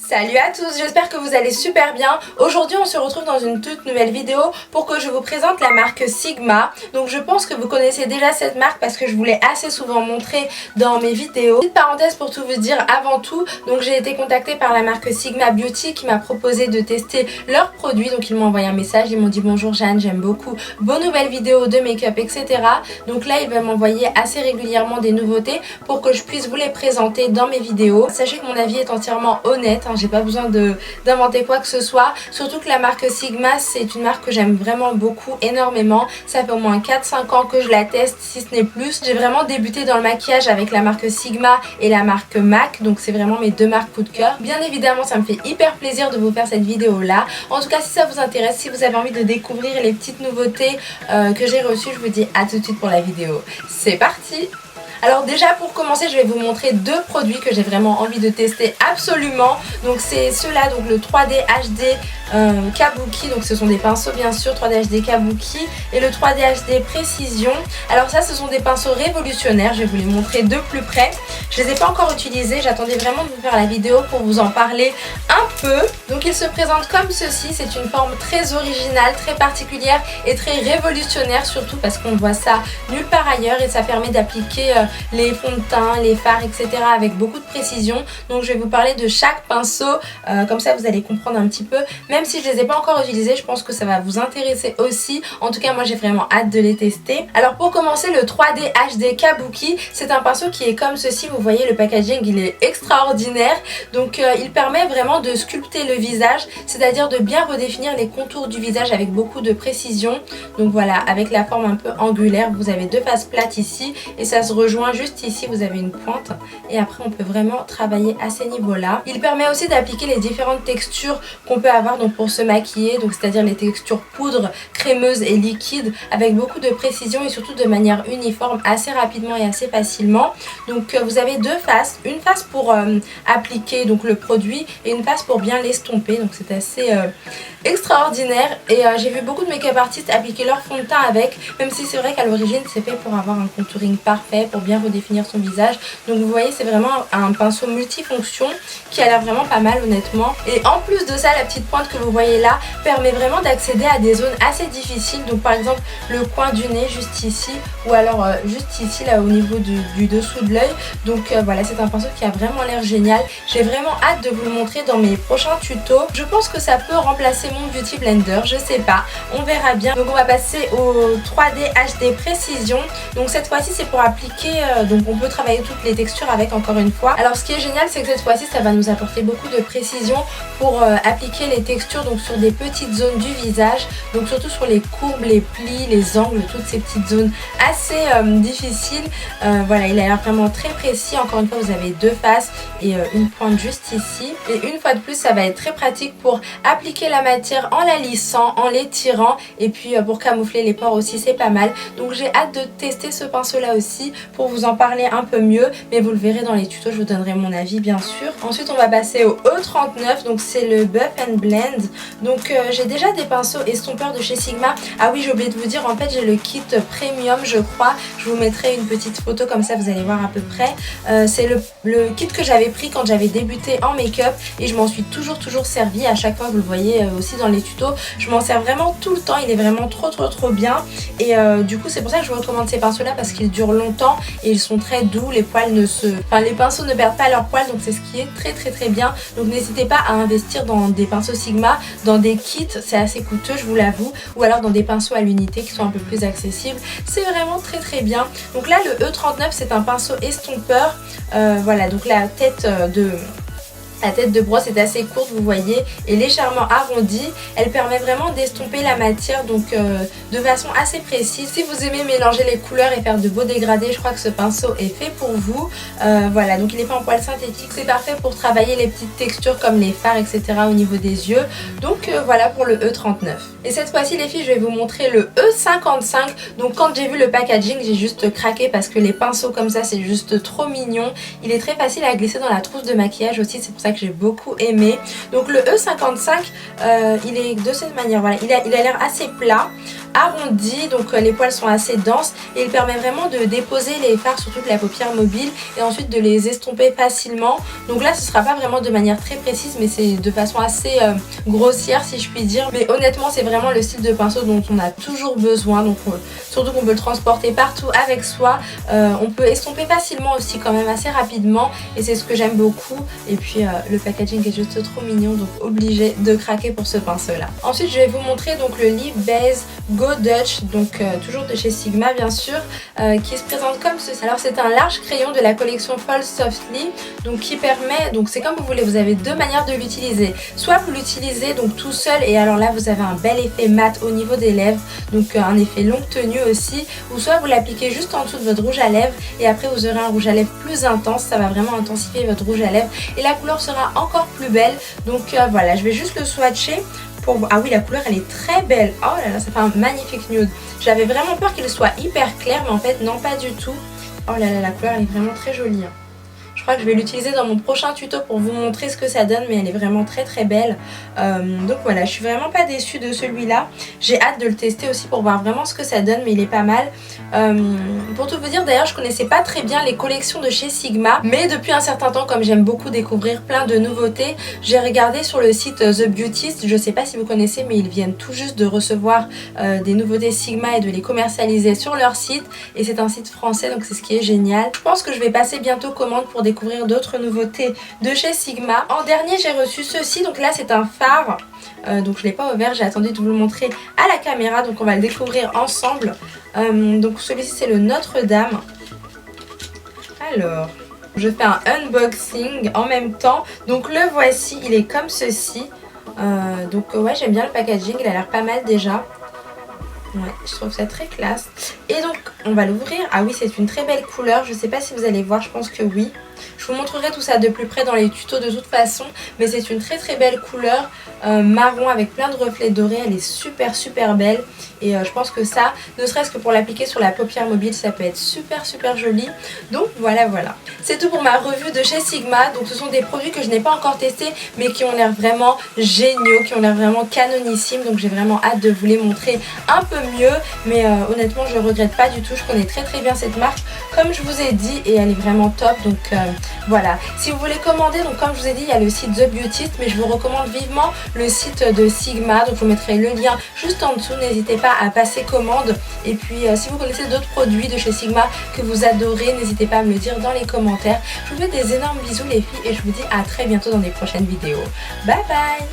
Salut à tous, j'espère que vous allez super bien. Aujourd'hui on se retrouve dans une toute nouvelle vidéo pour que je vous présente la marque Sigma. Donc je pense que vous connaissez déjà cette marque parce que je vous l'ai assez souvent montré dans mes vidéos. Petite parenthèse pour tout vous dire avant tout, donc j'ai été contactée par la marque Sigma Beauty qui m'a proposé de tester leurs produits. Donc ils m'ont envoyé un message, ils m'ont dit bonjour Jeanne, j'aime beaucoup vos nouvelles vidéos de make-up etc. Donc là ils vont m'envoyer assez régulièrement des nouveautés pour que je puisse vous les présenter dans mes vidéos. Sachez que mon avis est entièrement honnête, j'ai pas besoin d'inventer quoi que ce soit, surtout que la marque Sigma c'est une marque que j'aime vraiment beaucoup, énormément. Ça fait au moins 4-5 ans que je la teste, si ce n'est plus. J'ai vraiment débuté dans le maquillage avec la marque Sigma et la marque MAC, donc c'est vraiment mes deux marques coup de cœur. Bien évidemment ça me fait hyper plaisir de vous faire cette vidéo là. En tout cas si ça vous intéresse, si vous avez envie de découvrir les petites nouveautés que j'ai reçues, je vous dis à tout de suite pour la vidéo. C'est parti! Alors déjà pour commencer je vais vous montrer deux produits que j'ai vraiment envie de tester absolument. Donc c'est ceux-là, donc le 3D HD Kabuki, donc ce sont des pinceaux bien sûr 3D HD Kabuki et le 3D HD Précision. Alors ça ce sont des pinceaux révolutionnaires, je vais vous les montrer de plus près. Je les ai pas encore utilisés, j'attendais vraiment de vous faire la vidéo pour vous en parler un peu. Donc ils se présentent comme ceci, c'est une forme très originale, très particulière et très révolutionnaire, surtout parce qu'on voit ça nulle part ailleurs et ça permet d'appliquer les fonds de teint, les fards etc. avec beaucoup de précision. Donc je vais vous parler de chaque pinceau, comme ça vous allez comprendre un petit peu. Même si je les ai pas encore utilisés, je pense que ça va vous intéresser aussi. En tout cas moi j'ai vraiment hâte de les tester. Alors pour commencer, le 3D HD Kabuki, c'est un pinceau qui est comme ceci. Vous voyez le packaging, il est extraordinaire. Donc il permet vraiment de sculpter le visage, c'est-à-dire de bien redéfinir les contours du visage avec beaucoup de précision. Donc voilà, avec la forme un peu angulaire, vous avez deux faces plates ici et ça se rejoint juste ici, vous avez une pointe et après on peut vraiment travailler à ces niveaux-là. Il permet aussi d'appliquer les différentes textures qu'on peut avoir donc pour se maquiller, donc c'est-à-dire les textures poudre, crémeuse et liquide avec beaucoup de précision et surtout de manière uniforme assez rapidement et assez facilement. Donc vous avez deux faces, une face pour appliquer donc le produit et une face pour bien l'estomper, donc c'est assez extraordinaire et j'ai vu beaucoup de make-up artistes appliquer leur fond de teint avec, même si c'est vrai qu'à l'origine c'est fait pour avoir un contouring parfait, pour bien redéfinir son visage. Donc vous voyez c'est vraiment un pinceau multifonction qui a l'air vraiment pas mal honnêtement. Et en plus de ça, la petite pointe que vous voyez là permet vraiment d'accéder à des zones assez difficiles, donc par exemple le coin du nez juste ici ou alors juste ici là au niveau du dessous de l'œil. Donc voilà, c'est un pinceau qui a vraiment l'air génial. J'ai vraiment hâte de vous le montrer dans mes prochains tutos. Je pense que ça peut remplacer mon Beauty Blender, je sais pas, on verra bien. Donc on va passer au 3D HD Précision. Donc cette fois-ci c'est pour appliquer, donc on peut travailler toutes les textures avec encore une fois. Alors ce qui est génial c'est que cette fois-ci ça va nous apporter beaucoup de précision pour appliquer les textures donc sur des petites zones du visage, donc surtout sur les courbes, les plis, les angles, toutes ces petites zones assez difficiles. Voilà, il a l'air vraiment très précis. Encore une fois vous avez deux faces et une pointe juste ici et une fois de plus ça va être très pratique pour appliquer la matière en la lissant, en l'étirant et puis pour camoufler les pores aussi c'est pas mal. Donc j'ai hâte de tester ce pinceau là aussi pour vous en parler un peu mieux, mais vous le verrez dans les tutos, je vous donnerai mon avis bien sûr. Ensuite on va passer au E39, donc c'est le Buff and Blend. Donc j'ai déjà des pinceaux estompeurs de chez Sigma. Ah oui, j'ai oublié de vous dire, en fait j'ai le kit premium je crois, je vous mettrai une petite photo comme ça vous allez voir à peu près. C'est le kit que j'avais pris quand j'avais débuté en make-up et je m'en suis toujours servi à chaque fois, vous le voyez aussi dans les tutos, je m'en sers vraiment tout le temps, il est vraiment trop bien et du coup c'est pour ça que je vous recommande ces pinceaux là parce qu'ils durent longtemps et ils sont très doux, les poils les pinceaux ne perdent pas leurs poils, donc c'est ce qui est très bien. Donc n'hésitez pas à investir dans des pinceaux Sigma, dans des kits, c'est assez coûteux je vous l'avoue, ou alors dans des pinceaux à l'unité qui sont un peu plus accessibles, c'est vraiment très bien. Donc là le E39 c'est un pinceau estompeur, voilà, donc la tête de brosse est assez courte, vous voyez, et légèrement arrondie. Elle permet vraiment d'estomper la matière donc de façon assez précise. Si vous aimez mélanger les couleurs et faire de beaux dégradés, je crois que ce pinceau est fait pour vous. Voilà, donc il est fait en poil synthétique, c'est parfait pour travailler les petites textures comme les fards etc. au niveau des yeux. Donc voilà pour le E39. Et cette fois-ci les filles je vais vous montrer le E55. Donc quand j'ai vu le packaging j'ai juste craqué parce que les pinceaux comme ça c'est juste trop mignon. Il est très facile à glisser dans la trousse de maquillage aussi, c'est pour ça que j'ai beaucoup aimé. Donc le E55 il est de cette manière, voilà, il a l'air assez plat. arrondi, donc les poils sont assez denses et il permet vraiment de déposer les fards sur toute la paupière mobile et ensuite de les estomper facilement. Donc là ce sera pas vraiment de manière très précise, mais c'est de façon assez grossière si je puis dire. Mais honnêtement c'est vraiment le style de pinceau dont on a toujours besoin, donc surtout qu'on peut le transporter partout avec soi. On peut estomper facilement aussi quand même assez rapidement et c'est ce que j'aime beaucoup. Et puis le packaging est juste trop mignon, donc obligé de craquer pour ce pinceau là. Ensuite je vais vous montrer donc le Lip Base Go Dutch, donc toujours de chez Sigma bien sûr, qui se présente comme ceci. Alors c'est un large crayon de la collection Fall Softly, donc qui permet, donc c'est comme vous voulez, vous avez deux manières de l'utiliser. Soit vous l'utilisez donc tout seul et alors là vous avez un bel effet mat au niveau des lèvres, donc un effet longue tenue aussi, ou soit vous l'appliquez juste en dessous de votre rouge à lèvres et après vous aurez un rouge à lèvres plus intense, ça va vraiment intensifier votre rouge à lèvres et la couleur sera encore plus belle. Donc voilà, je vais juste le swatcher. Ah oui, la couleur elle est très belle. Oh là là, ça fait un magnifique nude. J'avais vraiment peur qu'il soit hyper clair, mais en fait non, pas du tout. Oh là là, la couleur elle est vraiment très jolie, hein. Je crois que je vais l'utiliser dans mon prochain tuto pour vous montrer ce que ça donne, mais elle est vraiment très très belle. Donc voilà, je suis vraiment pas déçue de celui-là. J'ai hâte de le tester aussi pour voir vraiment ce que ça donne, mais il est pas mal. Pour tout vous dire, d'ailleurs je connaissais pas très bien les collections de chez Sigma, mais depuis un certain temps, comme j'aime beaucoup découvrir plein de nouveautés, j'ai regardé sur le site The Beautist. Je sais pas si vous connaissez, mais ils viennent tout juste de recevoir des nouveautés Sigma et de les commercialiser sur leur site, et c'est un site français, donc c'est ce qui est génial. Je pense que je vais passer bientôt commande pour découvrir d'autres nouveautés de chez Sigma. En dernier j'ai reçu ceci, donc là c'est un fard, donc je l'ai pas ouvert, j'ai attendu de vous le montrer à la caméra, donc on va le découvrir ensemble. Donc celui-ci c'est le Notre-Dame. Alors je fais un unboxing en même temps, donc le voici, il est comme ceci. Donc ouais, j'aime bien le packaging, il a l'air pas mal déjà. Ouais, je trouve ça très classe. Et donc on va l'ouvrir. Ah oui, c'est une très belle couleur. Je sais pas si vous allez voir, je pense que oui. Je vous montrerai tout ça de plus près dans les tutos de toute façon. Mais c'est une très très belle couleur marron avec plein de reflets dorés. Elle est super super belle. Et je pense que ça, ne serait-ce que pour l'appliquer sur la paupière mobile, ça peut être super super joli. Donc voilà voilà. C'est tout pour ma revue de chez Sigma. Donc ce sont des produits que je n'ai pas encore testés, mais qui ont l'air vraiment géniaux, qui ont l'air vraiment canonissimes. Donc j'ai vraiment hâte de vous les montrer un peu mieux. Mais honnêtement je regrette pas du tout. Je connais très très bien cette marque, comme je vous ai dit, et elle est vraiment top. Donc voilà. Si vous voulez commander, donc comme je vous ai dit, il y a le site The Beautist, mais je vous recommande vivement le site de Sigma. Donc je vous mettrai le lien juste en dessous. N'hésitez pas à passer commande. Et puis si vous connaissez d'autres produits de chez Sigma que vous adorez, n'hésitez pas à me le dire dans les commentaires. Je vous fais des énormes bisous les filles et je vous dis à très bientôt dans des prochaines vidéos. Bye bye.